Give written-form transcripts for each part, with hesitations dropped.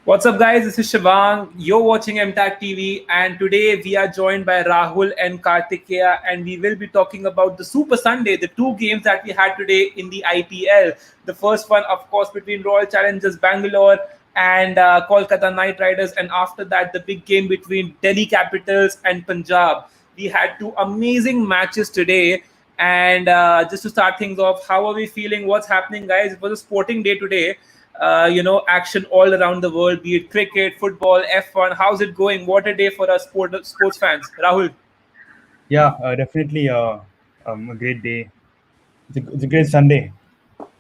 What's up, guys? This is Shivang. You're watching MTAC TV, and today we are joined by Rahul and Kartikeya, and we will be talking about the Super Sunday, the two games that we had today in the IPL. The first one, of course, between Royal Challengers Bangalore and Kolkata Knight Riders, and after that, the big game between Delhi Capitals and Punjab. We had two amazing matches today. And just to start things off, how are we feeling? What's happening, guys? It was a sporting day today. Action all around the world, be it cricket, football, F1. How's it going? What a day for us sports fans. Rahul. Yeah, definitely a great day. It's a great Sunday,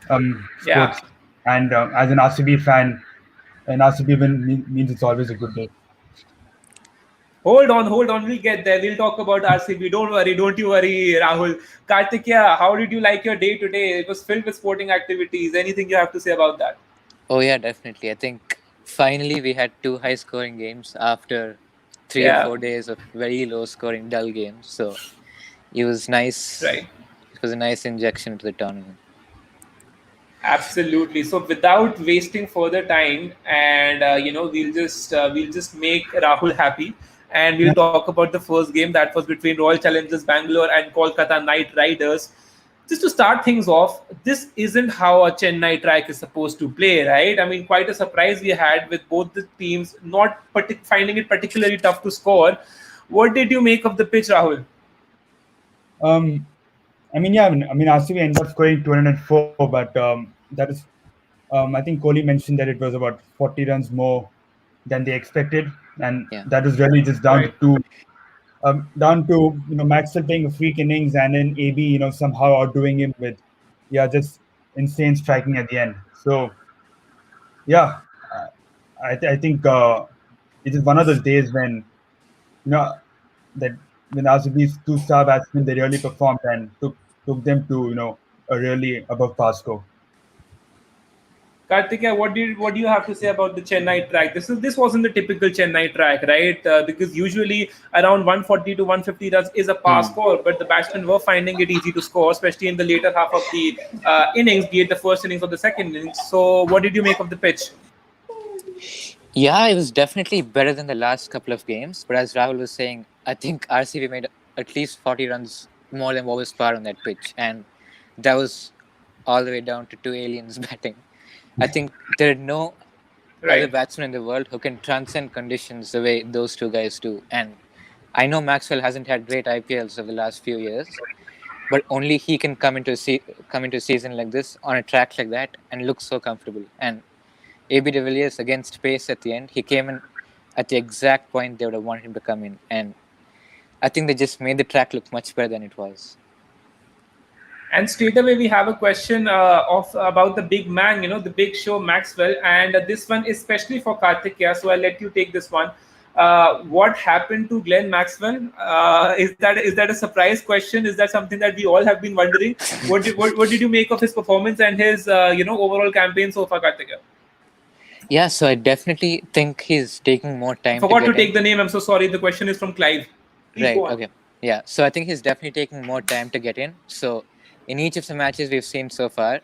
Yeah. sports. And as an RCB fan, an RCB win means it's always a good day. Hold on. We'll get there. We'll talk about RCB. Don't worry. Don't you worry, Rahul. Kartikeya, how did you like your day today? It was filled with sporting activities. Anything you have to say about that? Oh yeah, definitely. I think finally we had two high scoring games after 3 or 4 days of very low scoring dull games. So it was nice. Right. It was a nice injection to the tournament. Absolutely. So without wasting further time, and we'll just make Rahul happy, and we'll talk about the first game that was between Royal Challengers Bangalore and Kolkata Knight Riders. Just to start things off, this isn't how a Chennai track is supposed to play, right? I mean, quite a surprise we had with both the teams not finding it particularly tough to score. What did you make of the pitch, Rahul? Um, I mean, RCB ended up scoring 204, but that is, I think Kohli mentioned that it was about 40 runs more than they expected, and Yeah. that was really just down Right. to Maxwell playing a freak innings and then AB somehow outdoing him with just insane striking at the end. So yeah, I think it is one of those days when you know that when RCB's two star batsmen they really performed and took them to a really above par score. Kartikeya, what do you have to say about the Chennai track? This wasn't the typical Chennai track, right? Because usually around 140 to 150 runs is a par Hmm. score, but the batsmen were finding it easy to score, especially in the later half of the innings, be it the first innings or the second innings. So, what did you make of the pitch? Yeah, it was definitely better than the last couple of games. But as Rahul was saying, I think RCB made at least 40 runs more than what was par on that pitch, and that was all the way down to two aliens batting. I think there are no other Right. batsmen in the world who can transcend conditions the way those two guys do. And I know Maxwell hasn't had great IPLs over the last few years, but only he can come into a season like this on a track like that and look so comfortable. And AB de Villiers against pace at the end, he came in at the exact point they would have wanted him to come in, and I think they just made the track look much better than it was. And straight away we have a question of about the big man, the big show Maxwell, and this one is especially for Kartikeya. So I'll let you take this one. What happened to Glenn Maxwell? Is that a surprise question? Is that something that we all have been wondering? What did you make of his performance and his overall campaign so far, Kartikeya? Yeah, so I definitely think he's taking more time to Forgot to get take in. the name. I'm so sorry. The question is from Clive. Please Right, go on. okay. Yeah, so I think he's definitely taking more time to get in. So in each of the matches we've seen so far,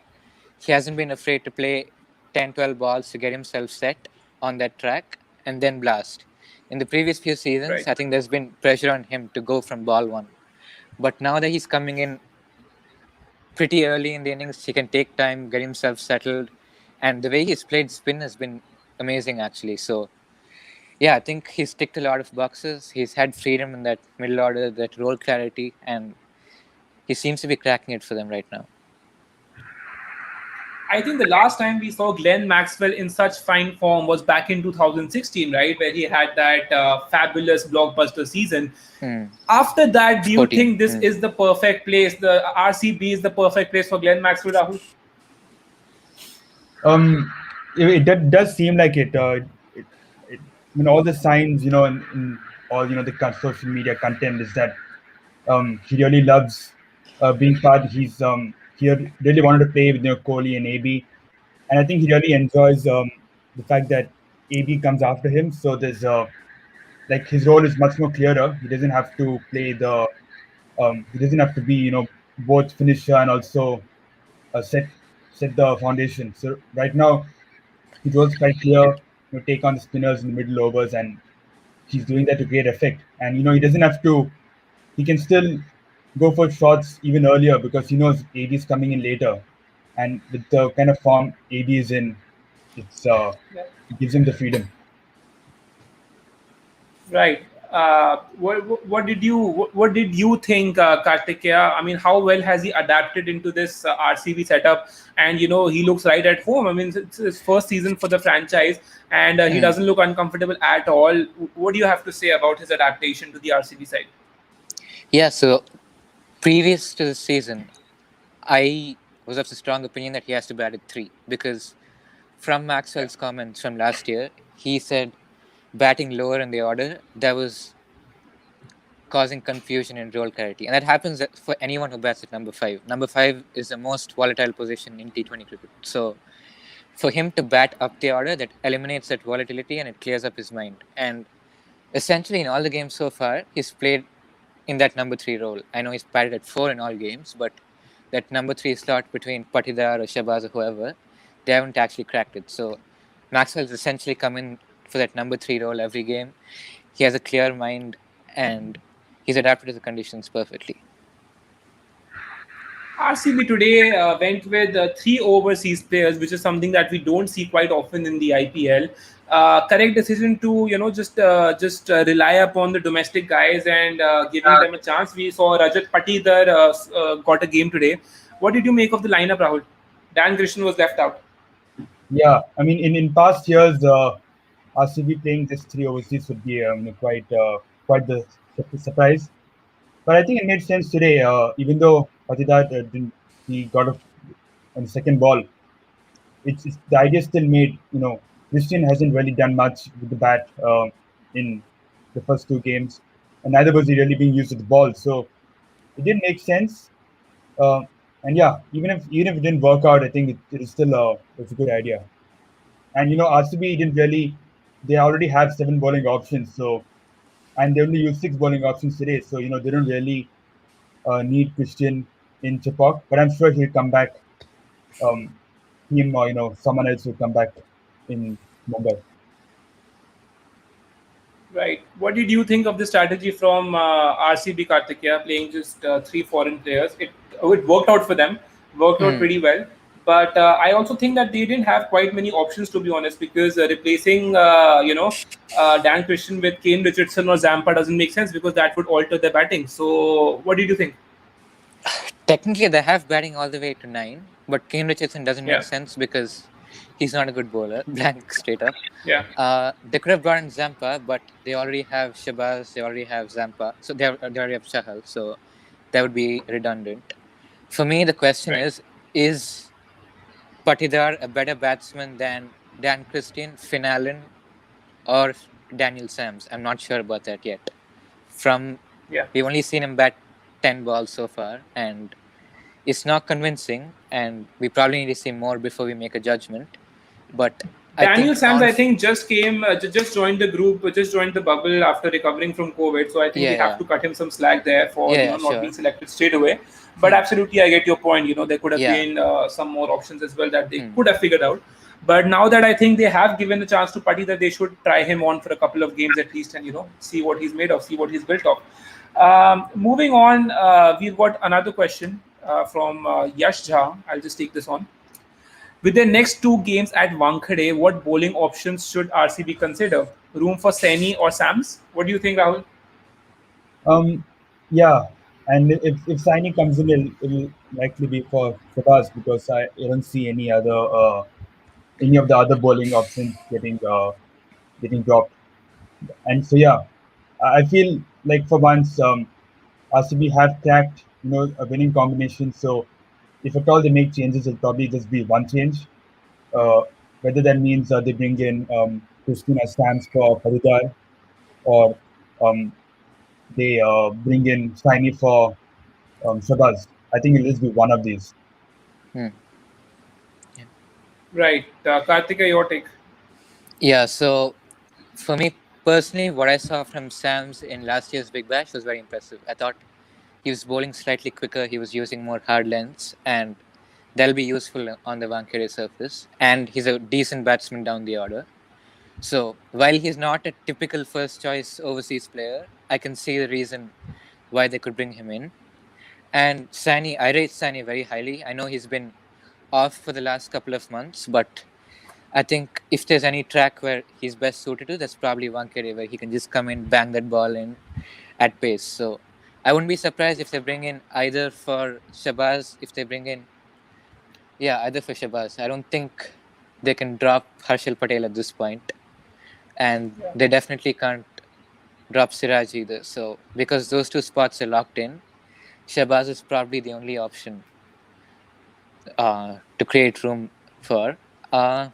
he hasn't been afraid to play 10, 12 balls to get himself set on that track and then blast. In the previous few seasons, Right. I think there's been pressure on him to go from ball one. But now that he's coming in pretty early in the innings, he can take time, get himself settled. And the way he's played spin has been amazing, actually. So, yeah, I think he's ticked a lot of boxes. He's had freedom in that middle order, that role clarity, and he seems to be cracking it for them right now. I think the last time we saw Glenn Maxwell in such fine form was back in 2016, right, where he had that fabulous blockbuster season. Hmm. After that, do you 14. think this is the perfect place? The RCB is the perfect place for Glenn Maxwell, Rahul? Um, it does seem like it. I mean, all the signs, in all the social media content is that he really loves being part. He really wanted to play with Kohli and AB, and I think he really enjoys the fact that AB comes after him. So there's like his role is much more clearer. He doesn't have to play the he doesn't have to be both finisher and also set the foundation. So right now his role is quite clear. take on the spinners in the middle overs, and he's doing that to great effect. And he doesn't have to. He can still go for shots even earlier because he knows AB is coming in later, and with the kind of form AB is in, it gives him the freedom. Right. What did you think, Kartikeya? I mean, how well has he adapted into this RCB setup? And he looks right at home. I mean, it's his first season for the franchise, and he Hmm. doesn't look uncomfortable at all. What do you have to say about his adaptation to the RCB side? Yeah, so previous to the season, I was of the strong opinion that he has to bat at 3 because from Yeah. Maxwell's comments from last year, he said batting lower in the order, that was causing confusion and role clarity. And that happens for anyone who bats at number 5. Number 5 is the most volatile position in T20 cricket. So for him to bat up the order, that eliminates that volatility and it clears up his mind. And essentially, in all the games so far, he's played in that number 3 role. I know he's batted at 4 in all games, but that number 3 slot between Patidar or Shabazz or whoever, they haven't actually cracked it. So Maxwell's essentially come in for that number 3 role every game. He has a clear mind and he's adapted to the conditions perfectly. RCB today went with 3 overseas players, which is something that we don't see quite often in the IPL. Correct decision to just rely upon the domestic guys and giving them a chance. We saw Rajat Patidar got a game today. What did you make of the lineup, Rahul? Dan Krishnan was left out. Yeah, I mean, in past years, RCB playing just three overseas would be quite the surprise. But I think it made sense today. Even though Patidat didn't, he got up on the second ball. It's the idea still made. Christian hasn't really done much with the bat in the first two games, and neither was he really being used with the ball. So it didn't make sense. Uh, and yeah, even if it didn't work out, I think it is still it's a good idea. And RCB didn't really. They already have seven bowling options, so and they only use six bowling options today. So they don't really need Christian in Chapok, but I'm sure he'll come back. Um, him or someone else will come back in Mumbai. Right. What did you think of the strategy from RCB Kartikeya playing just three foreign players? It worked out for them, worked out Hmm. pretty well. But I also think that they didn't have quite many options to be honest, because replacing Dan Christian with Kane Richardson or Zampa doesn't make sense because that would alter their batting. So what did you think? Technically, they have batting all the way to 9, but Kane Richardson doesn't make Yeah, sense because he's not a good bowler, blank straight up. yeah, They could have brought in Zampa, but they already have Shabazz, they already have Zampa, so they already have Shahal, so that would be redundant. For me, the question right. is Patidar a better batsman than Dan Christian, Finn Allen, or Daniel Sams? I'm not sure about that yet. From Yeah. We've only seen him bat 10 balls so far, and it's not convincing. And we probably need to see more before we make a judgment. But I Daniel think Sams, I think, just came, just joined the group, just joined the bubble after recovering from COVID. So I think we yeah, have yeah, to cut him some slack there for yeah, yeah, not being sure. selected straight away. But Hmm. absolutely, I get your point. There could have Yeah. been some more options as well that they Hmm. could have figured out. But now that I think they have given the chance to Patti, that they should try him on for a couple of games at least, and see what he's made of, see what he's built of. Moving on, we've got another question from Yash Jha. I'll just take this on. With their next two games at Wankhede, what bowling options should RCB consider? Room for Saini or Sams? What do you think, Rahul? Um, yeah, and if Saini comes in, it'll likely be for Shabazz because I don't see any of the other bowling options getting dropped. And so yeah, I feel like for once RCB have cracked a winning combination. So if at all they make changes, it'll probably just be one change. Uh, Whether that means they bring in Christian as stands for Paridar or um, they bring in Saini for Shabazz. I think it'll just be one of these. Hmm. Yeah. Right. Kartika, your take. Yeah. So for me personally, what I saw from Sams in last year's Big Bash was very impressive. I thought he was bowling slightly quicker. He was using more hard lengths, and that'll be useful on the Wankhede surface. And he's a decent batsman down the order. So while he's not a typical first choice overseas player, I can see the reason why they could bring him in. And Sani, I rate Sani very highly. I know he's been off for the last couple of months, but I think if there's any track where he's best suited to, that's probably Wankhede, where he can just come in, bang that ball in at pace. So I wouldn't be surprised if they bring in either for Shabazz, if they bring in, yeah, either for Shabazz. I don't think they can drop Hershel Patel at this point, and Yeah. they definitely can't drop Siraj either. So because those two spots are locked in, Shabazz is probably the only option to create room for. Uh,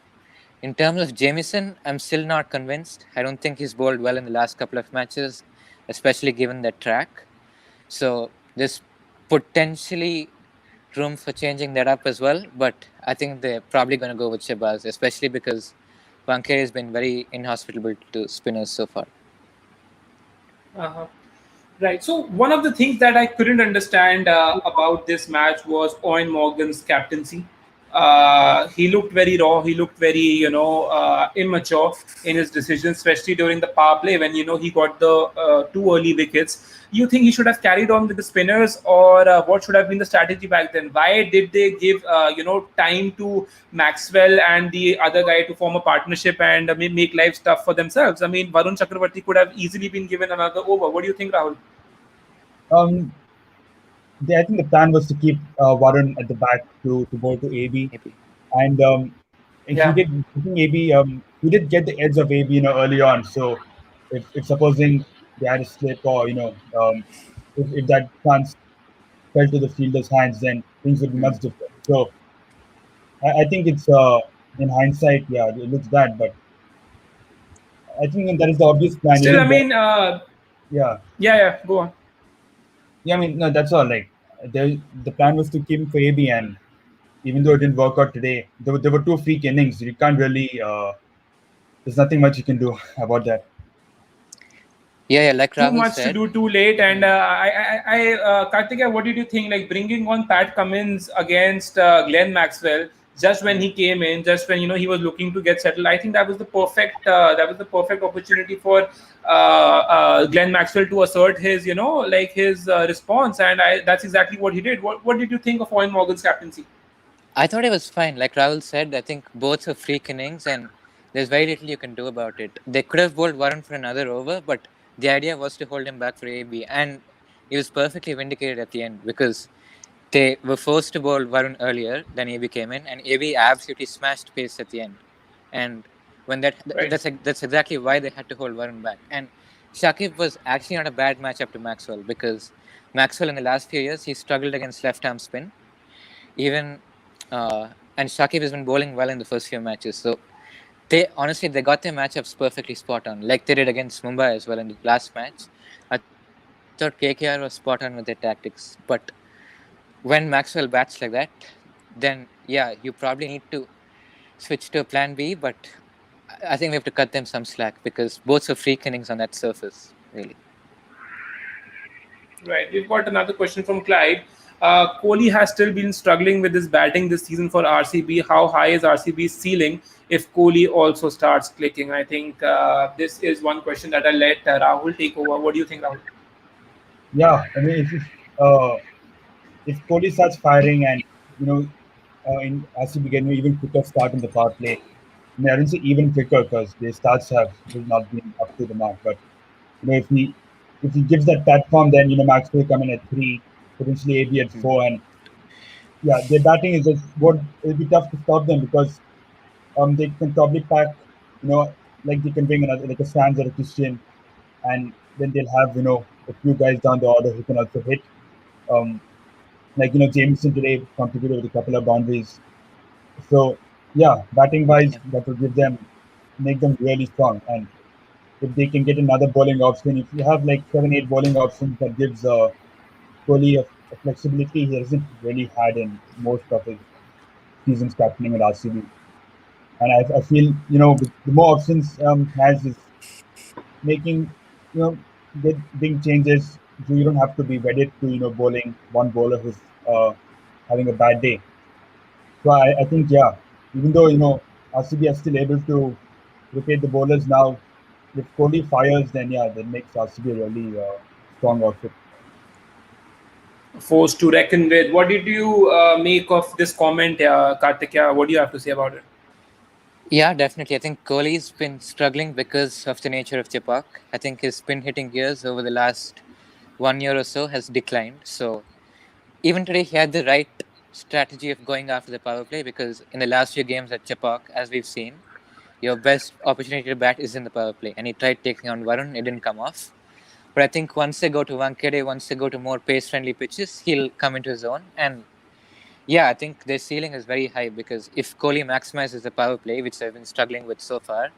in terms of Jamieson, I'm still not convinced. I don't think he's bowled well in the last couple of matches, especially given that track. So there's potentially room for changing that up as well. But I think they're probably going to go with Shabazz, especially because Wankhede has been very inhospitable to spinners so far. Uh-huh. Right. So one of the things that I couldn't understand about this match was Owen Morgan's captaincy. He looked very raw. He looked very, immature in his decisions, especially during the power play when he got the two early wickets. You think he should have carried on with the spinners, or what should have been the strategy back then? Why did they give time to Maxwell and the other guy to form a partnership and make life tough for themselves? I mean, Varun Chakravarti could have easily been given another over. What do you think, Rahul? Um, I think the plan was to keep Varun at the back to bowl to AB, Maybe. and he Yeah. did. I think AB he did get the edge of AB early on. So if supposing they had a slip or if that chance fell to the fielder's hands, then things would be much different. So I think it's in hindsight, yeah, it looks bad, but I think that is the obvious plan. Still, I Even though, mean, yeah, yeah, go on. yeah, I mean, no, that's all. Like, the plan was to keep him for AB, and even though it didn't work out today, there were two freak innings. You can't really. There's nothing much you can do about that. Yeah, like Too Rahul much to said. do too late. And Karthika, what did you think? Like bringing on Pat Cummins against Glenn Maxwell just when he came in, just when he was looking to get settled. I think that was the perfect opportunity for Glenn Maxwell to assert his his response, and that's exactly what he did. What did you think of Owen Morgan's captaincy? I thought it was fine. Like Rahul said, I think both are freak innings and there's very little you can do about it. They could have bowled Varun for another over, but the idea was to hold him back for AB. And he was perfectly vindicated at the end because they were forced to bowl Varun earlier than AB came in, and AB absolutely smashed pace at the end. And when Right. that's exactly why they had to hold Varun back. And Shakib was actually not a bad matchup to Maxwell because Maxwell in the last few years he struggled against left arm spin. Even and Shakib has been bowling well in the first few matches. So they got their matchups perfectly spot on, like they did against Mumbai as well in the last match. I thought KKR was spot on with their tactics, but when Maxwell bats like that, then yeah, you probably need to switch to a plan B. But I think we have to cut them some slack because both are freak innings on that surface, really. Right. We've got another question from Clyde. Kohli has still been struggling with his batting this season for RCB. How high is RCB's ceiling if Kohli also starts clicking? I think this is one question that I'll let Rahul take over. What do you think, Rahul? Yeah, I mean, if Kohli starts firing and you know in RCB get an even quicker start in the power play. I mean, I didn't say even quicker because their starts have not been up to the mark. But if he gives that platform, then Max will come in at 3, potentially AB at 4, and yeah, their batting is just what it'll be tough to stop them because they can probably pack, you know, like they can bring another like a Sands or a Christian, and then they'll have a few guys down the order who can also hit. Um, like Jamieson today contributed with a couple of boundaries. So yeah, batting wise, Yeah. that will make them really strong. And if they can get another bowling option, if you have like 7, 8 bowling options, that gives Kohli a flexibility he hasn't really had in most of his seasons captaining with RCB. And I feel with the more options has is making you know get big changes. So you don't have to be wedded to bowling one bowler who's having a bad day. So I think yeah, even though RCB are still able to rotate the bowlers now. If Kohli fires, then yeah, that makes RCB a really strong outfit. Force to reckon with. What did you make of this comment, Karthik? What do you have to say about it? Yeah, definitely. I think Kohli's been struggling because of the nature of Japak. I think his spin hitting gears over the last 1 year or so has declined. So even today, he had the right strategy of going after the power play because in the last few games at Japak, as we've seen, your best opportunity to bat is in the power play. And he tried taking on Varun, it didn't come off. But I think once they go to Wankhede, once they go to more pace friendly pitches, he'll come into his own. And yeah, I think their ceiling is very high because if Kohli maximizes the power play, which they've been struggling with so far,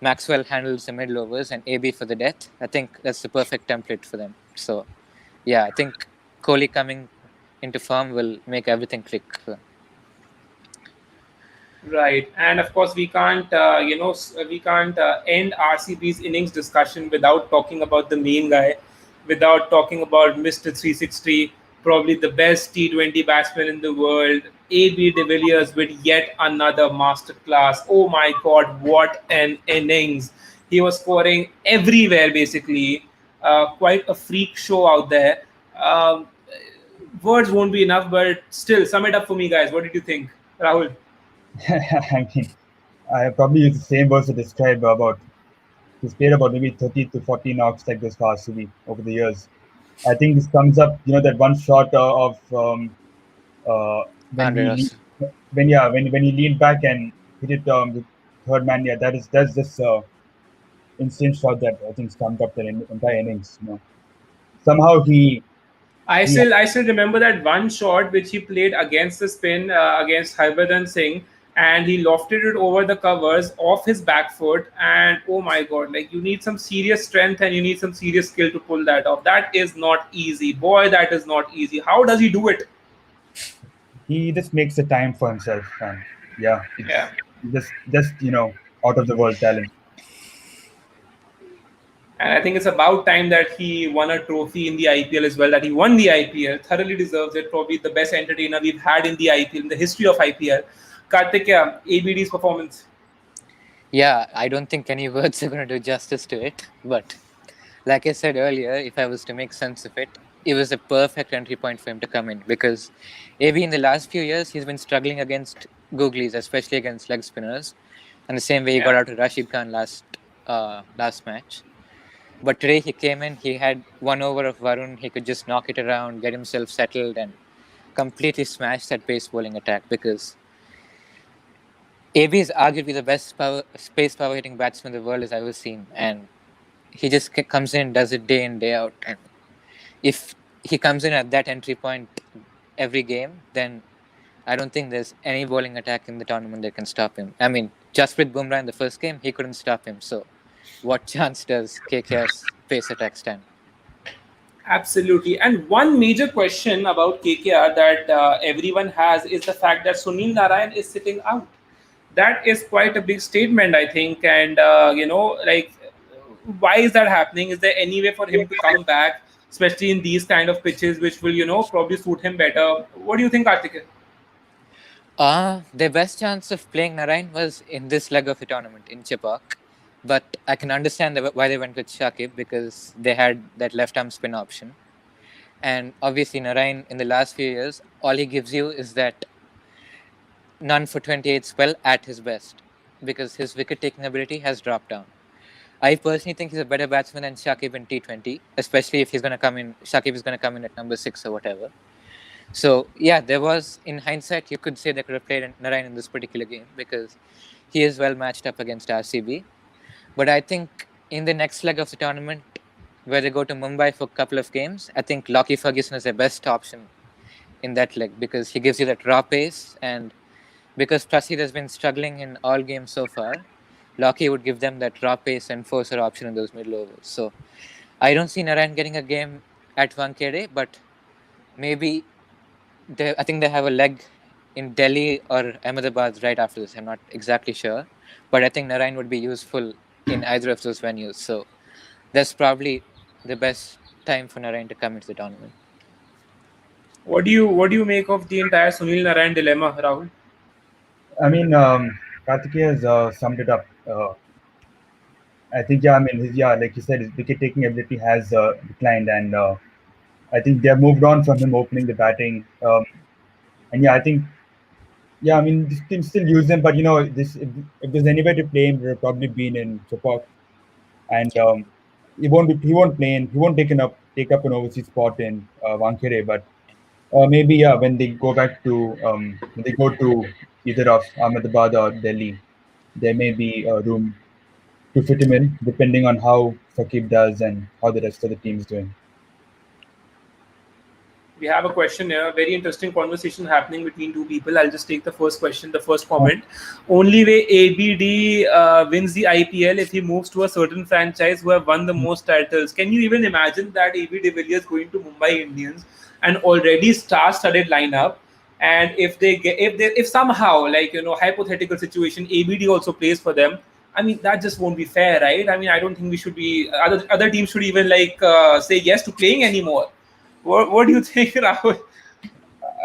Maxwell handles the middle overs and AB for the death. I think that's the perfect template for them. So yeah, I think Kohli coming into form will make everything click for them. Right, and of course we can't end RCB's innings discussion without talking about the main guy, without talking about Mr. 360, probably the best T20 batsman in the world, AB de Villiers with yet another masterclass. Oh my God, what an innings! He was scoring everywhere basically. Quite a freak show out there. Um, Words won't be enough, but still, sum it up for me, guys. What did you think, Rahul? I mean, I probably use the same words to describe about he's played about maybe 30 to 40 knocks like this for RCB over the years. I think this comes up, that one shot of when Andre he Russsell. when he leaned back and hit it the third man. Yeah, that's just insane shot that I think summed up the entire innings. Somehow he I still remember that one shot which he played against the spin against Harbhajan Singh, and he lofted it over the covers off his back foot. And oh my God, like you need some serious strength and you need some serious skill to pull that off. That is not easy, boy. That is not easy. How does he do it? he just makes the time for himself, and yeah, Yeah. it's just out of the world talent. And I think it's about time that he won a trophy in the IPL as well. That he won the IPL, thoroughly deserves it. Probably the best entertainer we've had in the IPL in the history of IPL. Karthik, ABD's performance. Yeah, I don't think any words are going to do justice to it. But like I said earlier, if I was to make sense of it, it was a perfect entry point for him to come in because AB in the last few years he's been struggling against googlies, especially against leg spinners, and the same way he got Yeah. out to Rashid Khan last match. But today he came in, he had 1 over of Varun, he could just knock it around, get himself settled, and completely smash that pace bowling attack because AB is arguably the best space power hitting batsman the world has ever seen, and he just comes in, does it day in day out, and if he comes in at that entry point every game, then I don't think there's any bowling attack in the tournament that can stop him. I mean, just with Bumrah in the first game, he couldn't stop him. So, what chance does KKR's pace attack stand? Absolutely. And one major question about KKR that everyone has is the fact that Sunil Narayan is sitting out. That is quite a big statement, I think. And, why is that happening? Is there any way for him to come back, especially in these kind of pitches, which will, probably suit him better? What do you think, Karthik? Their best chance of playing Narayan was in this leg of the tournament in Chepak. But I can understand why they went with Shakib because they had that left arm spin option. And obviously, Narayan in the last few years, all he gives you is that none for 28 spell at his best because his wicket taking ability has dropped down. I personally think he's a better batsman than Shakib in T20, especially if he's going to come in. Shakib is going to come in at number 6 or whatever. So, yeah, there was, in hindsight, you could say they could have played Narayan in this particular game because he is well matched up against RCB. But I think in the next leg of the tournament, where they go to Mumbai for a couple of games, I think Lockie Ferguson is the best option in that leg because he gives you that raw pace. And because Prasid has been struggling in all games so far, Lockie would give them that raw pace and forcer option in those middle overs. So I don't see Narayan getting a game at Wankhede, but maybe I think they have a leg in Delhi or Ahmedabad right after this. I'm not exactly sure, but I think Narayan would be useful in either of those venues. So that's probably the best time for Narayan to come into the tournament. What do you make of the entire Sunil Narayan dilemma, Rahul? I mean, Karthikeya has summed it up. I think yeah, I mean like you said, his wicket taking ability has declined, and I think they have moved on from him opening the batting. And yeah, I think yeah, I mean this team still use him, but this if there's anywhere to play him, it would probably been in support, and Yeah. he won't take up an overseas spot in Wankhede, but maybe yeah, when they go to either of Ahmedabad or Delhi, there may be room to fit him in, depending on how Sakib does and how the rest of the team is doing. We have a question here. Very interesting conversation happening between two people. I'll just take the first question, the first Uh, comment. Only way ABD wins the IPL if he moves to a certain franchise who have won the most titles. Can you even imagine that AB de Villiers going to Mumbai Indians and already star-studded lineup? And if somehow, like, hypothetical situation, ABD also plays for them. I mean, that just won't be fair, right? I mean, I don't think we should be other teams should even like say yes to playing anymore. What do you think, Rahul?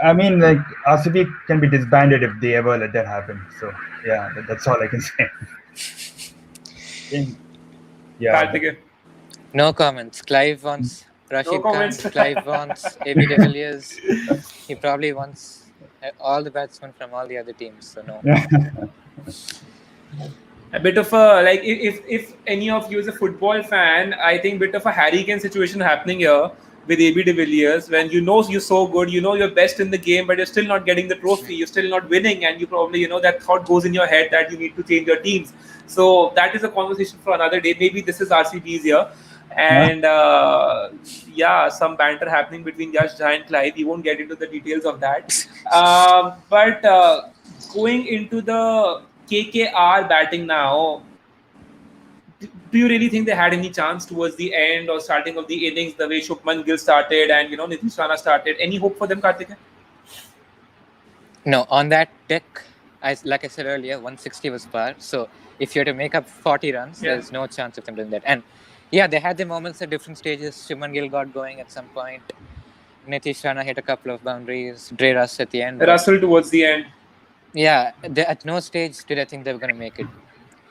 I mean, like RCB can be disbanded if they ever let that happen. So yeah, that's all I can say. think, yeah, Karthik? No comments. Clive wants No Rashid Khan. comments. Clive wants AB de Villiers. He probably wants all the batsmen from all the other teams. So no. A bit of a like if any of you is a football fan, I think bit of a Harry Kane situation happening here with AB de Villiers when you're so good, you're best in the game, but you're still not getting the trophy, you're still not winning, and you probably that thought goes in your head that you need to change your teams. So that is a conversation for another day. Maybe this is RCB's year, and yeah, some banter happening between Yash Jha and Clive. We won't get into the details of that, but going into the KKR batting now, do you really think they had any chance towards the end or starting of the innings, the way Shubman Gill started and Nitish Rana started? Any hope for them, Karthik? No, on that deck, like I said earlier, 160 was par. So if you're to make up 40 runs, Yeah. there's no chance of them doing that. And yeah, they had their moments at different stages. Shubman Gill got going at some point. Nitish Rana hit a couple of boundaries. Andre Russsell at the end. But Russell towards the end. yeah, at no stage did I think they were going to make it,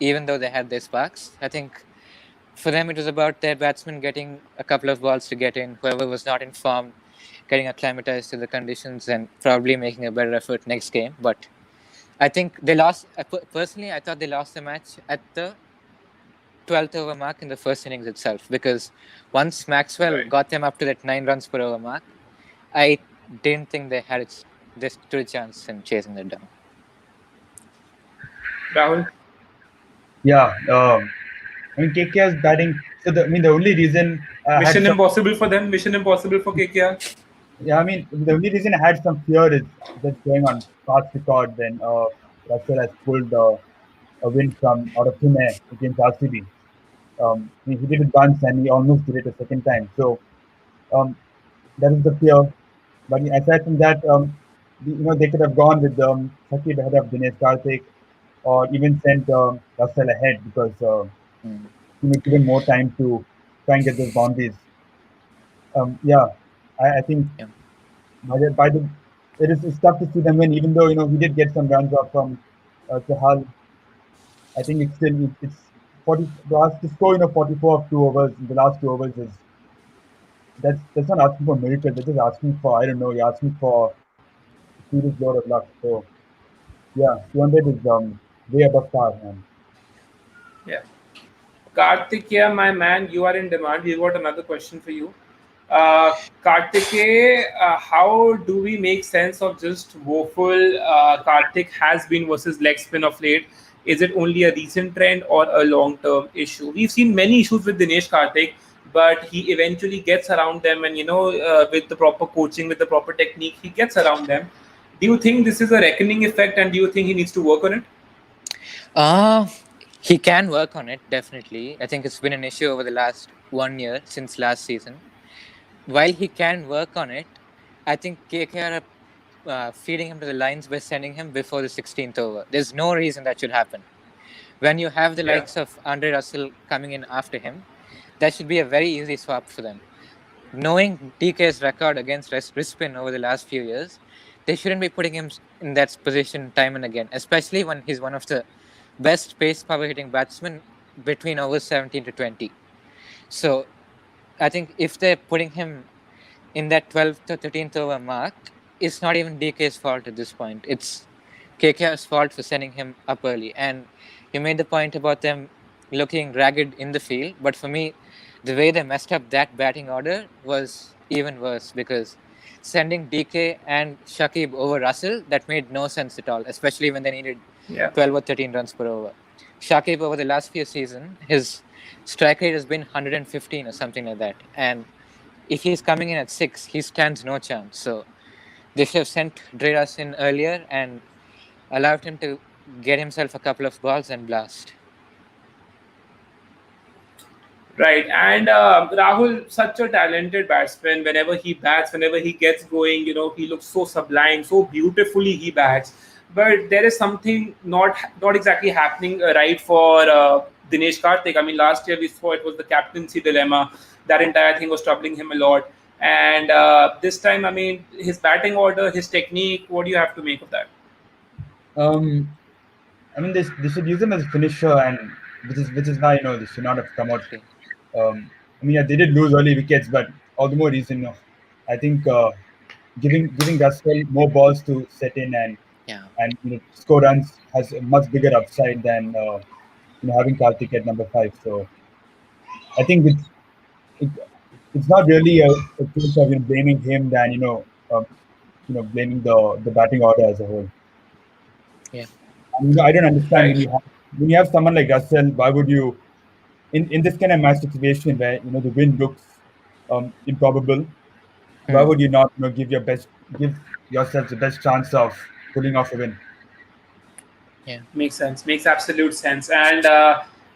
even though they had their sparks. I think for them it was about their batsmen getting a couple of balls to get in. Whoever was not in form, getting acclimatized to the conditions, and probably making a better effort next game. But I think they lost. Personally, I thought they lost the match at the 12th over mark in the first innings itself, because once Maxwell got them up to that 9 runs per over mark, I didn't think they stood a chance in chasing that down. Rahul? Yeah, I mean KKR's batting. So the only reason Mission impossible for them. Mission impossible for KKR. yeah, I mean the only reason I had some fear is that's going on past record when Russell has pulled a win from out of thin air against RCB. I mean, he did it once and he almost did it a second time. So um, that is the fear. But aside from that, they could have gone with Sakib ahead of Dinesh Karthik, or even sent Russell ahead because he needs even more time to try and get those boundaries. Yeah, I think Yeah. by the it's tough to see them win, even though he did get some runs off from Sahal. I think it's still it's 40 to score 44 of 2 overs in the last 2 overs is that's not asking for miracles. They're just asking for I don't know. You're asking for a serious load of luck. So yeah, 200 is way above par, man. Yeah. Karthikeya, my man, you are in demand. We've got another question for you. Karthikeya, how do we make sense of just woeful Karthik has been versus leg spin of late? Is it only a recent trend or a long-term issue? We've seen many issues with Dinesh Karthik, but he eventually gets around them, and with the proper coaching, with the proper technique, he gets around them. Do you think this is a reckoning effect, and do you think he needs to work on it? He can work on it, definitely. I think it's been an issue over the last 1 year since last season. While he can work on it, I think KKR are feeding him to the lines by sending him before the 16th over. There's no reason that should happen. When you have the likes of Andre Russsell coming in after him, that should be a very easy swap for them. Knowing DK's record against Rispin over the last few years, they shouldn't be putting him in that position time and again, especially when he's one of the best pace power hitting batsmen between overs 17 to 20. So I think if they're putting him in that 12th to 13th over mark, it's not even DK's fault at this point. It's KKR's fault for sending him up early. And you made the point about them looking ragged in the field, but for me, the way they messed up that batting order was even worse because sending DK and Shakib over Russell, that made no sense at all, especially when they needed Yeah. 12 or 13 runs per over. Shakib over the last few seasons, his strike rate has been 115 or something like that. And if he's coming in at 6, he stands no chance. So they should have sent Dreras in earlier and allowed him to get himself a couple of balls and blast. Right, and Rahul, such a talented batsman. Whenever he bats, whenever he gets going, he looks so sublime, so beautifully he bats. But there is something not exactly happening right for Dinesh Karthik. I mean, last year we saw it was the captaincy dilemma. That entire thing was troubling him a lot. And this time, I mean, his batting order, his technique. What do you have to make of that? Um, I mean, they should use him as a finisher, and which is why they should not have come out. Okay. I mean, yeah, they did lose early wickets, but all the more reason. I think giving Russell more balls to set in Yeah. and score runs has a much bigger upside than having Karthik at number 5. So I think it, it's not really a case of blaming him than blaming the batting order as a whole. Yeah. And, I don't understand Right. when you have someone like Russell, why would you in this kind of match situation where the win looks improbable, why Hmm. would you not give yourself the best chance of pulling off a win? Yeah. Makes sense. Makes absolute sense. And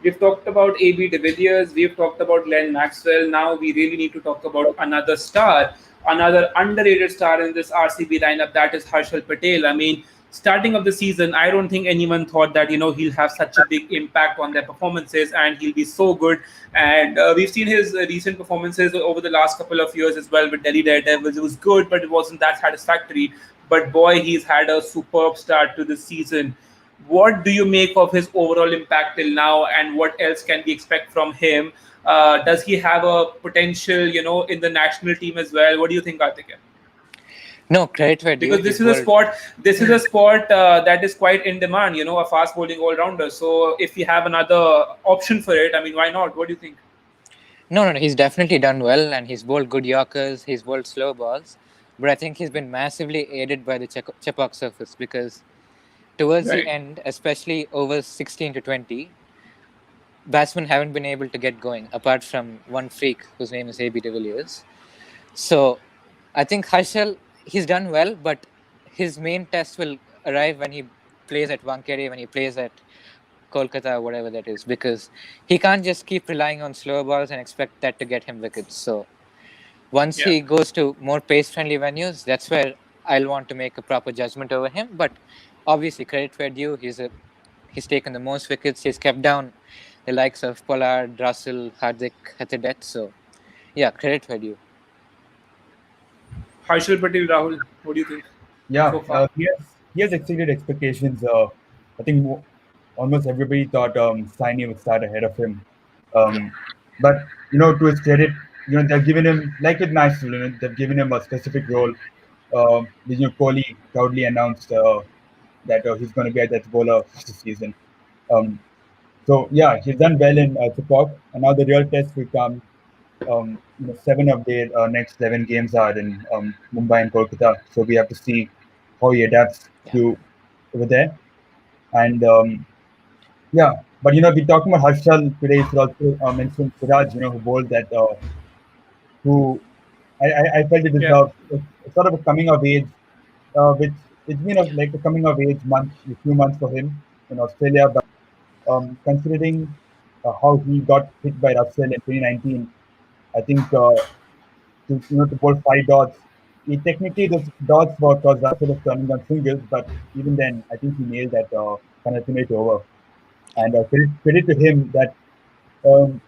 we've talked about AB de Villiers. We've talked about Glenn Maxwell. Now we really need to talk about another star, another underrated star in this RCB lineup. That is Hershel Patel. I mean, starting of the season, I don't think anyone thought that he'll have such a big impact on their performances and he'll be so good. And we've seen his recent performances over the last couple of years as well with Delhi Daredevils. It was good, but it wasn't that satisfactory. But boy, he's had a superb start to the season. What do you make of his overall impact till now, and what else can we expect from him? Does he have a potential, in the national team as well? What do you think, Karthik? No, credit where due. Because this He's is a bowled. sport. This is a sport that is quite in demand. A fast bowling all rounder. So if we have another option for it, I mean, why not? What do you think? No. He's definitely done well, and he's bowled good Yorkers. He's bowled slow balls, but I think he's been massively aided by the Chepauk surface because towards the Right. end, especially over 16 to 20, batsmen haven't been able to get going, apart from one freak whose name is AB de Villiers. So I think Harshal, he's done well, but his main test will arrive when he plays at Wankhede, when he plays at Kolkata, whatever that is, because he can't just keep relying on slow balls and expect that to get him wickets. So once Yeah. he goes to more pace-friendly venues, that's where I'll want to make a proper judgment over him. But obviously, credit where due. He's taken the most wickets. He's kept down the likes of Pollard, Russell, Hardik at the death. So yeah, credit where due. Harshal Patel, Rahul. What do you think Yeah, so far? he has exceeded expectations. I think almost everybody thought Saini would start ahead of him. Yeah, Um, but to his credit, they've given him like with Maxwell, they've given him a specific role. Kohli proudly announced that he's going to be a death bowler this season. Um, so yeah, he's done well in support, and now the real test will come. 7 of their next 11 games are in Mumbai and Kolkata, so we have to see how he adapts yeah, to over there. And yeah, but we're talking about Harshal today. You should also mention Siraj, who bowled that, who I felt it Yeah. deserved sort of a coming of age, which it's been yeah, like a coming of age a few months for him in Australia. But considering how he got hit by Russell in 2019, I think to bowl 5 dots. Technically, those dots were because Russell was turning on singles, but even then, I think he nailed that penultimate over. yeah. And credit to him that um,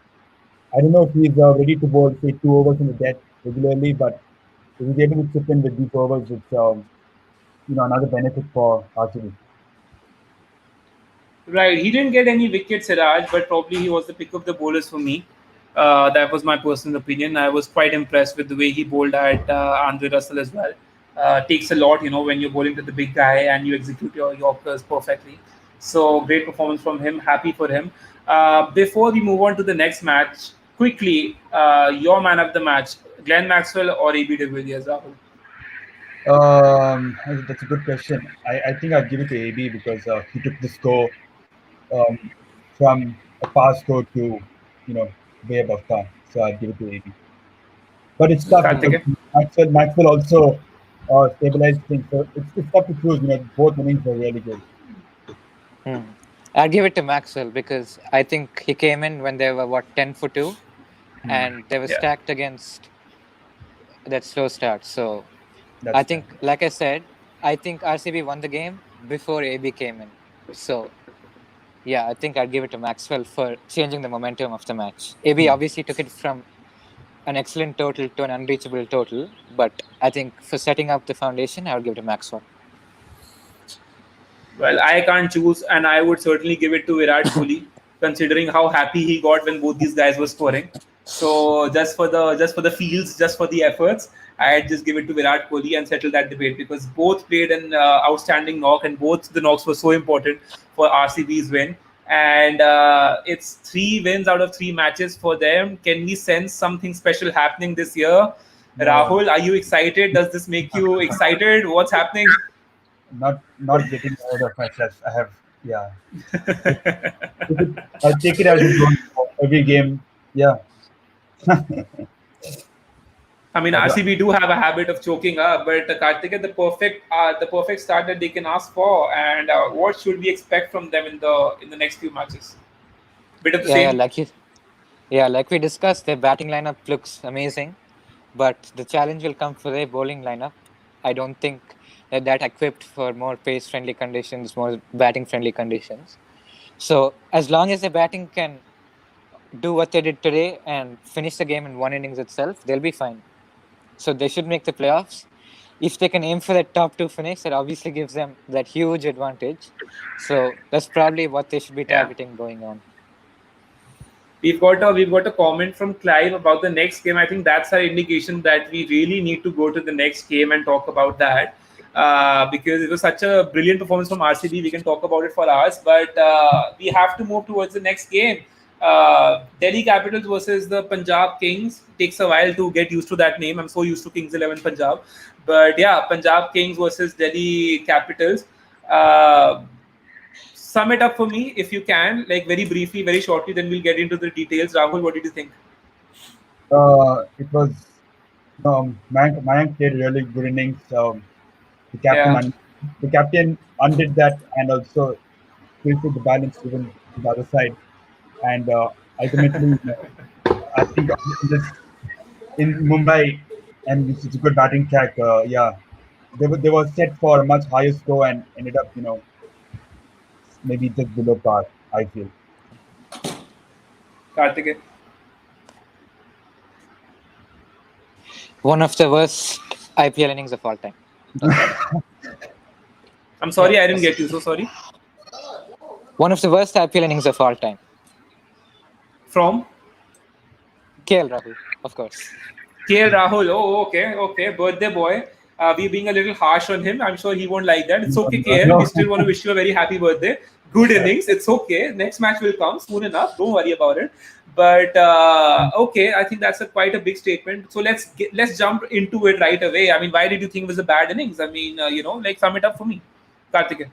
I don't know if he's ready to bowl say 2 overs in the death regularly, but if he's able to chip in with these overs, it's another benefit for RCB. Right, he didn't get any wickets, Siraj, but probably he was the pick of the bowlers for me. That was my personal opinion. I was quite impressed with the way he bowled at Andre Russell as well. Takes a lot, when you're bowling to the big guy and you execute your Yorkers perfectly. So great performance from him. Happy for him. Before we move on to the next match, quickly, your man of the match, Glenn Maxwell or AB de Villiers, Rahul? That's a good question. I think I'd give it to AB because he took the score um, from a fast score to way above par. So I'd give it to AB. But it's tough because Karthik? Maxwell also stabilized things. So it's tough to choose. Both innings were really good. Hmm. I'd give it to Maxwell because I think he came in when they were 10 for 2 Hmm. and they were Yeah. stacked against that slow start. So I That's right. think, like I said, I think RCB won the game before AB came in. So yeah, I think I'd give it to Maxwell for changing the momentum of the match. AB Hmm. obviously took it from an excellent total to an unreachable total, but I think for setting up the foundation, I would give it to Maxwell. Well, I can't choose, and I would certainly give it to Virat Kohli, considering how happy he got when both these guys were scoring. So just for the fields, just for the efforts, I'd just give it to Virat Kohli and settle that debate because both played an outstanding knock, and both the knocks were so important for RCB's win. And it's 3 wins out of 3 matches for them. Can we sense something special happening this year? No, Rahul, are you excited? Does this make you excited? What's happening? not getting ahead of myself. I have yeah. I take it as it goes. Every game, yeah. I mean, I do, RCB do have a habit of choking up, but Karthik, the perfect start that they can ask for, and what should we expect from them in the next few matches? Bit of the Yeah, yeah, same. like we discussed, their batting lineup looks amazing, but the challenge will come for their bowling lineup. I don't think that equipped for more pace-friendly conditions, more batting-friendly conditions. So as long as the batting can do what they did today and finish the game in one innings itself, they'll be fine. So they should make the playoffs. If they can aim for that top two finish, that obviously gives them that huge advantage. So that's probably what they should be Yeah. targeting going on. We've got a comment from Clive about the next game. I think that's our indication that we really need to go to the next game and talk about that. Because it was such a brilliant performance from RCB. We can talk about it for hours, but we have to move towards the next game. Delhi Capitals versus the Punjab Kings. Takes a while to get used to that name. I'm so used to Kings 11 Punjab, but yeah, Punjab Kings versus Delhi Capitals. Uh, Sum it up for me if you can, like very briefly, very shortly, then we'll get into the details. Rahul, what did you think? it was Mayank played really good innings. The captain Yeah. un- the captain undid that and also tilted the balance even to the other side. And ultimately, I think in Mumbai, and it's a good batting track. Yeah, they were set for a much higher score and ended up maybe just below par. I feel. Karthik. One of the worst IPL innings of all time. That's what I think. I'm Yeah, sorry, I didn't that's get you. So sorry. one of the worst IPL innings of all time. From KL Rahul, of course. KL Rahul. Oh, okay, okay. Birthday boy. We're being a little harsh on him. I'm sure he won't like that. It's No, okay, no, KL. We no. still want to wish you a very happy birthday. Good innings. It's okay. Next match will come soon enough. Don't worry about it. But okay, I think that's quite a big statement. So let's jump into it right away. I mean, why did you think it was a bad innings? I mean, like sum it up for me, Karthik.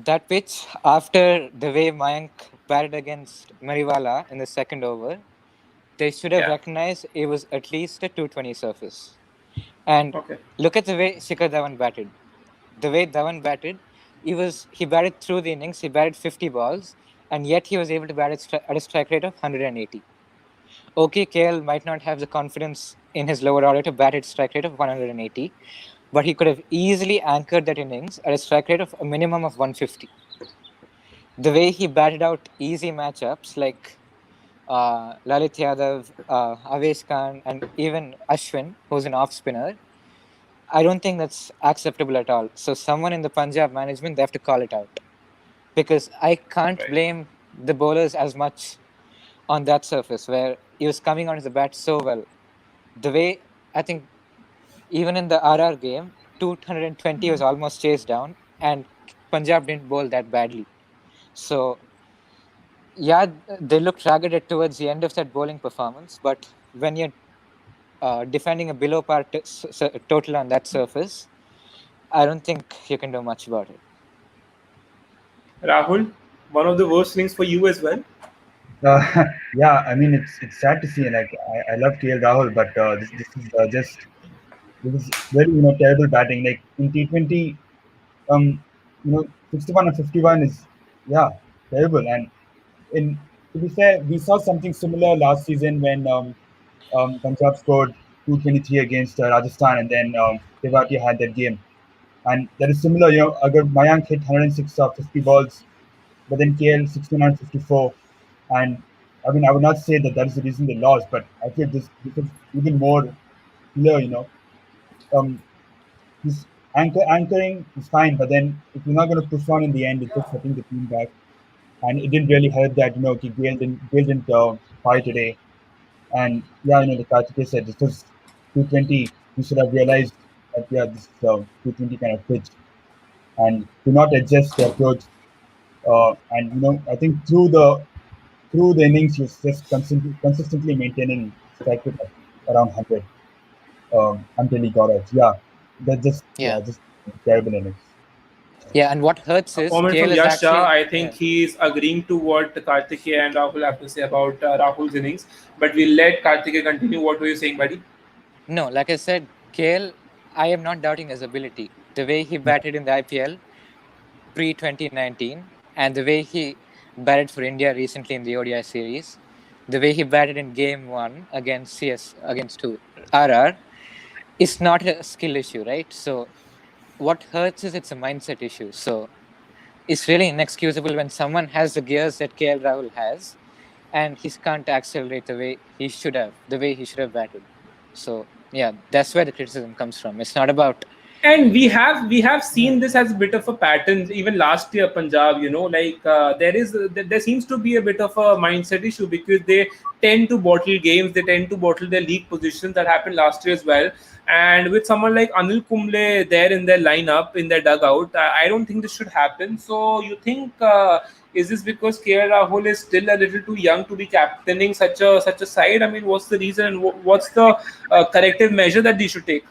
That pitch, after the way Mayank batted against Mariwala in the second over, they should have Yeah. recognized it was at least a 220 surface. And Okay. look at the way Shikhar Dhawan batted. The way Dhawan batted, he batted through the innings, he batted 50 balls, and yet he was able to bat at a strike rate of 180. Okay, KL might not have the confidence in his lower order to bat at strike rate of 180, but he could have easily anchored that innings at a strike rate of a minimum of 150. The way he batted out easy matchups like Lalit Yadav, Avesh Khan, and even Ashwin, who's an off spinner, I don't think that's acceptable at all. So someone in the Punjab management, they have to call it out because I can't Right. blame the bowlers as much on that surface where he was coming onto the bat so well. The way I think even in the RR game, 220 was almost chased down, and Punjab didn't bowl that badly. So yeah, they looked ragged towards the end of that bowling performance. But when you're defending a below par total on that surface, I don't think you can do much about it. Rahul, one of the worst things for you as well. Yeah, I mean it's sad to see. Like I love KL Rahul, but this is just this is very terrible batting. Like in T20, 61 and 51 is yeah terrible. And in to be fair, we saw something similar last season when Punjab scored 223 against Rajasthan, and then Tewati had that game. And that is similar. Agar Mayank hit 106 of 50 balls, but then KL 69 54. And I mean, I would not say that that is the reason they lost, but I feel this is even more clear. Um, his anchoring is fine, but then if you're not going to push on in the end, it's just setting the team back. And it didn't really help that okay, Gale didn't fight today. And yeah, the Karthikeya said this was 220. We should have realized that yeah, this is 220 kind of pitch, and do not adjust the approach. And I think through the innings, he was just consistently maintaining strike rate at around 100 until he got out. Yeah, that Yeah. just terrible innings. Yeah, and what hurts A is comment KL from is Yash Shah. actually, I think yeah. he's agreeing to what Kartikeya and Rahul have to say about Rahul's innings. But we'll let Kartikeya continue. What were you saying, buddy? No, like I said, KL, I am not doubting his ability. The way he Yeah, batted in the IPL pre 2019 and the way he batted for India recently in the ODI series, the way he batted in game 1 against CS against who? RR, it's not a skill issue, right? So what hurts is it's a mindset issue. So it's really inexcusable when someone has the gears that KL Rahul has and he can't accelerate the way he should have batted. So yeah, that's where the criticism comes from. It's not about And we have seen yeah, this as a bit of a pattern even last year. Punjab, like there seems to be a bit of a mindset issue because they tend to bottle games, they tend to bottle their league positions. That happened last year as well. And with someone like Anil Kumble there in their lineup, in their dugout, I don't think this should happen. So you think, is this because KL Rahul is still a little too young to be captaining such a side? I mean, what's the reason and what's the corrective measure that they should take?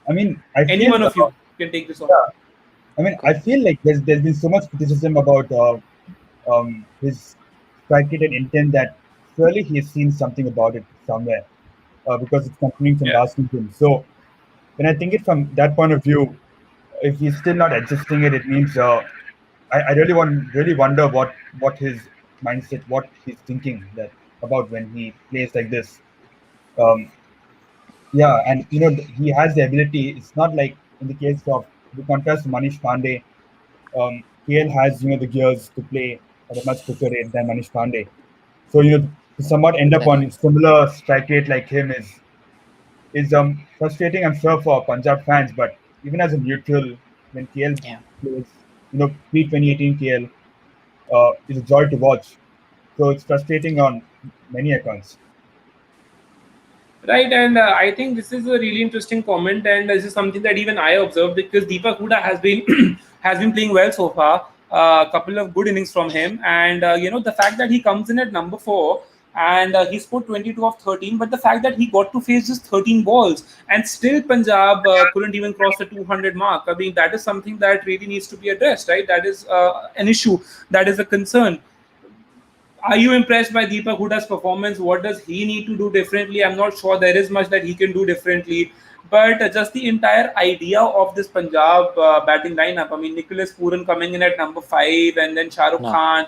I mean, I Any feel one of you can take this on. yeah, I mean, I cool. feel like there's been so much criticism about his strike rate and intent that surely he has seen something about it somewhere because it's continuing from Yeah. last season. So when I think it from that point of view, if he's still not adjusting it, it means I really wonder what his mindset, what he's thinking that about when he plays like this. Um, yeah, and he has the ability. It's not like in the case of the contrast to Manish Pandey. KL has the gears to play at a much quicker rate than Manish Pandey. So to somewhat end up on Definitely. similar strike rate like him is frustrating, I'm sure, for Punjab fans. But even as a neutral, when KL Yeah. plays, pre 2018 KL is a joy to watch. So it's frustrating on many accounts. Right, and I think this is a really interesting comment, and this is something that even I observed because Deepak Huda has been has been playing well so far. A couple of good innings from him, and the fact that he comes in at number 4 and he scored 22 of 13, but the fact that he got to face just 13 balls and still Punjab couldn't even cross the 200 mark. I mean, that is something that really needs to be addressed, right? That is an issue, that is a concern. Are you impressed by Deepak Huda's performance? What does he need to do differently? I'm not sure there is much that he can do differently. But just the entire idea of this Punjab batting lineup. I mean, Nicholas Pooran coming in at number 5 and then Shah Rukh No. Khan.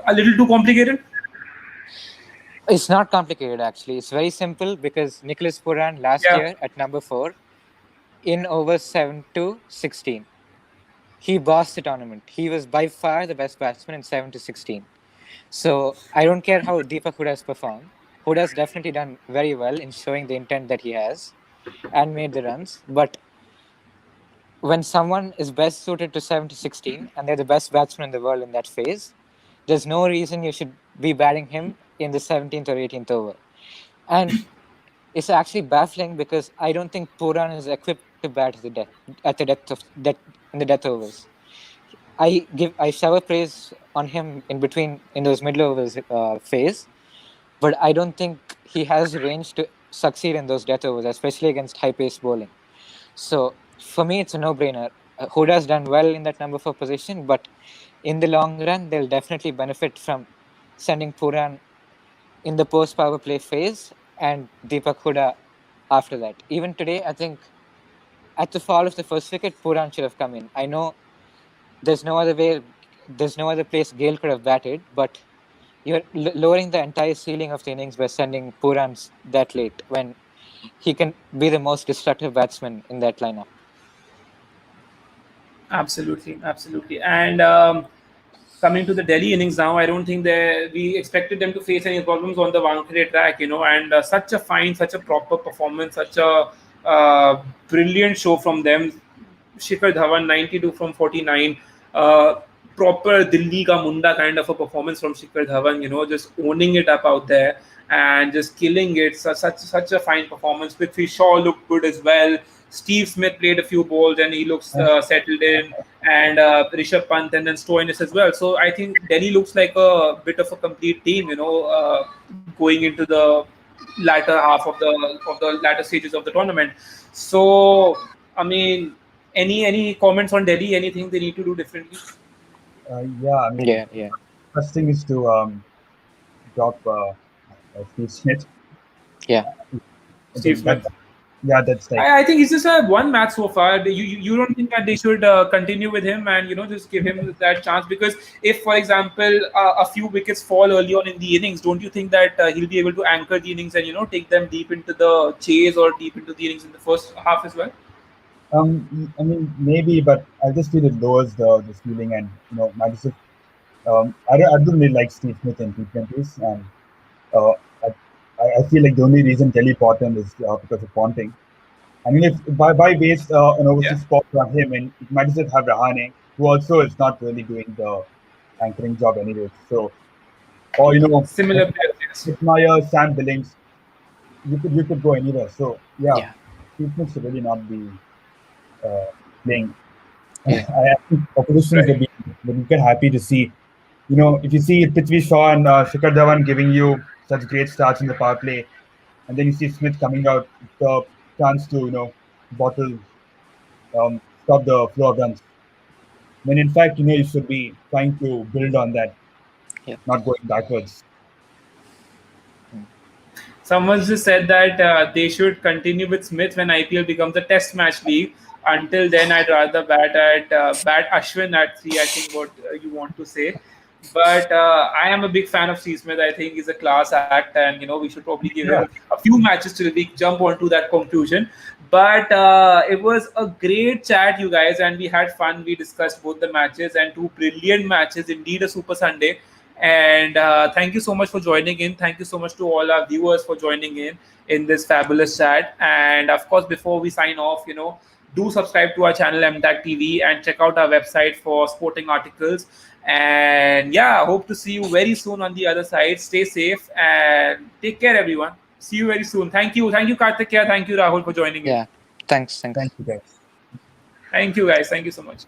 A little too complicated? It's not complicated actually. It's very simple because Nicholas Puran last Yeah. year at number 4 in over 7 to 16. He bossed the tournament. He was by far the best batsman in 7 to 16. So I don't care how Deepak Huda has performed. Huda's definitely done very well in showing the intent that he has and made the runs. But when someone is best suited to 7 to 16 and they're the best batsman in the world in that phase, there's no reason you should be batting him in the 17th or 18th over. And it's actually baffling because I don't think Puran is equipped to bat at the depth of that in the death overs. I shower praise on him in those middle overs phase, but I don't think he has range to succeed in those death overs, especially against high pace bowling. So for me, it's a no-brainer. Huda's done well in that number 4 position, but in the long run, they'll definitely benefit from sending Puran in the post-power play phase and Deepak Huda after that. Even today, I think at the fall of the first wicket, Puran should have come in. I know there's no other place Gale could have batted, but you're lowering the entire ceiling of the innings by sending Puran that late when he can be the most destructive batsman in that lineup. Absolutely, absolutely. And coming to the Delhi innings now, I don't think we expected them to face any problems on the Wankhede track, and such a fine, such a proper performance, such a brilliant show from them. Shikhar Dhawan 92 from 49. Uh, Proper Dilli ka Munda kind of a performance from Shikhar Dhawan, just owning it up out there and just killing it. Such a fine performance. Prithvi Shaw looked good as well. Steve Smith played a few balls and he looks settled in, and Rishabh Pant and then Stoinis as well. So I think Delhi looks like a bit of a complete team, going into the latter half of the latter stages of the tournament. So I mean, any comments on Delhi? Anything they need to do differently? Yeah, I mean, Yeah. first thing is to drop Steve Smith. Yeah. Steve Smith. That's like. I think he's just had one match so far. You don't think that they should continue with him and just give him that chance? Because if, for example, a few wickets fall early on in the innings, don't you think that he'll be able to anchor the innings and take them deep into the chase or deep into the innings in the first half as well? I mean, maybe, but I just feel it lowers the ceiling, and Madison. I don't really like Steve Smith in T20s, and uh, I feel like the only reason Delhi bought him is because of Ponting. I mean, if by waste an overseas spot on him, and it might just have Rahane, who also is not really doing the anchoring job anyway. So, or Similar players, yes. Whitmire, Sam Billings, you could go anywhere. So yeah. Steve Smith should really not be playing. I think oppositions will be quite happy to see. If you see Prithvi Shaw and Shikhar Dhawan giving you such great starts in the power play, and then you see Smith coming out with the chance to bottle, stop the flow of runs. When in fact, you should be trying to build on that, not going backwards. Someone just said that they should continue with Smith when IPL becomes a test match league. Until then, I'd rather bat Ashwin at 3. I think what you want to say. But I am a big fan of Steve Smith. I think he's a class act, and we should probably give him a few matches till we jump onto that conclusion. But it was a great chat, you guys, and we had fun. We discussed both the matches and two brilliant matches. Indeed, a Super Sunday. And thank you so much for joining in. Thank you so much to all our viewers for joining in this fabulous chat. And of course, before we sign off, do subscribe to our channel MTAC TV and check out our website for sporting articles. And yeah, hope to see you very soon on the other side. Stay safe and take care, everyone. See you very soon. Thank you, Karthikeya. Thank you, Rahul, for joining in. Yeah. Thanks. Thank you, guys. Thank you, guys. Thank you so much.